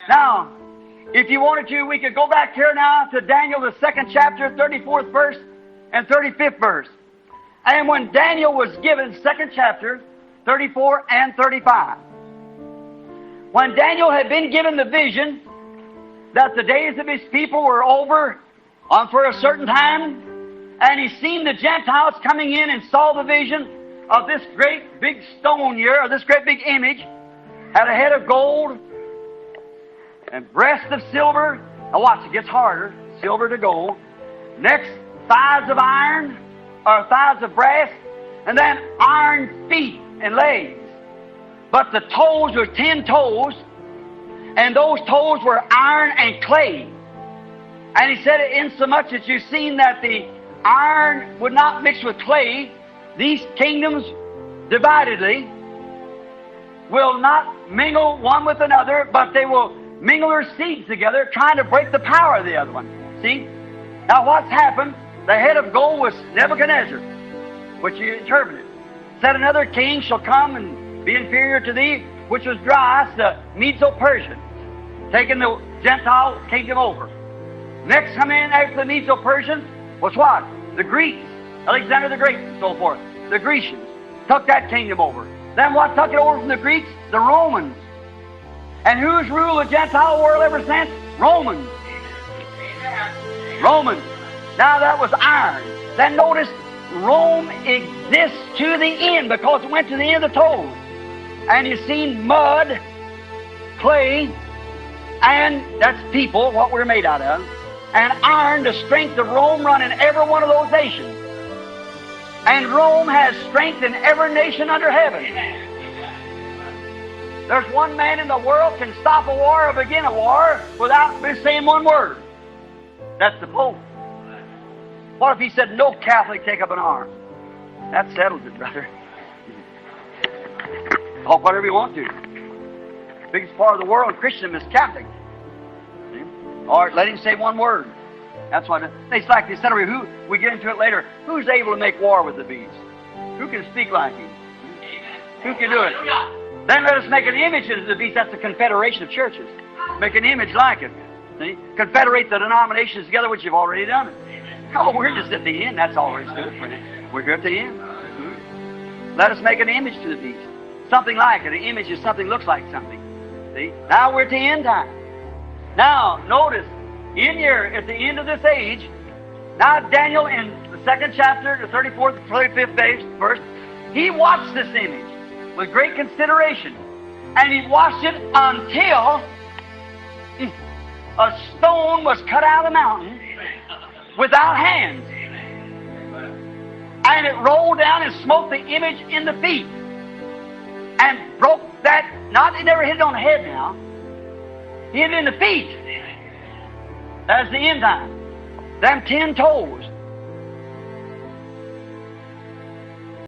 Now, if you wanted to, we could go back here now to Daniel, the 2nd chapter, 34th verse and 35th verse. And when Daniel was given, 2nd chapter, 34 and 35. When Daniel had been given the vision that the days of his people were over for a certain time, and he seen the Gentiles coming in and saw the vision of this great big stone here, or this great big image, had a head of gold and breast of silver. Now watch, it gets harder. Silver to gold. Next, thighs of iron, or thighs of brass, and then iron feet and legs. But the toes were 10 toes, and those toes were iron and clay. And he said, insomuch that you've seen that the iron would not mix with clay, these kingdoms dividedly will not mingle one with another, but they will mingle their seeds together, trying to break the power of the other one. See? Now what's happened? The head of gold was Nebuchadnezzar, which you interpreted. Said another king shall come and be inferior to thee, which was Darius, the Medo-Persian, taking the Gentile kingdom over. Next come in after the Medo-Persian was what? The Greeks, Alexander the Great and so forth. The Grecians took that kingdom over. Then what took it over from the Greeks? The Romans. And who's ruled the Gentile world ever since? Romans. Romans. Now that was iron. Then notice Rome exists to the end because it went to the end of the toes. And you've seen mud, clay, and that's people, what we're made out of, and iron, the strength of Rome run in every one of those nations. And Rome has strength in every nation under heaven. There's one man in the world can stop a war or begin a war without saying one word. That's the Pope. What if he said, no Catholic take up an arm? That settles it, brother. Talk whatever you want to. The biggest part of the world in Christendom is Catholic. See? Or let him say one word. That's what it's like. They said, who, we get into it later. Who's able to make war with the beast? Who can speak like him? Who can do it? Then let us make an image of the beast. That's the confederation of churches. Make an image like it. See? Confederate the denominations together, which you've already done it. Oh, we're just at the end. That's all we're doing for it. We're here at the end. Let us make an image to the beast. Something like it. An image is something looks like something. See? Now we're at the end time. Now, notice, in here, at the end of this age, now Daniel in the 2nd chapter, the 34th and 35th verse, he watched this image with great consideration. And he watched it until a stone was cut out of the mountain without hands. And it rolled down and smote the image in the feet. And broke that, not, it never hit it on the head now. He hit it in the feet. That's the end time. Them 10 toes.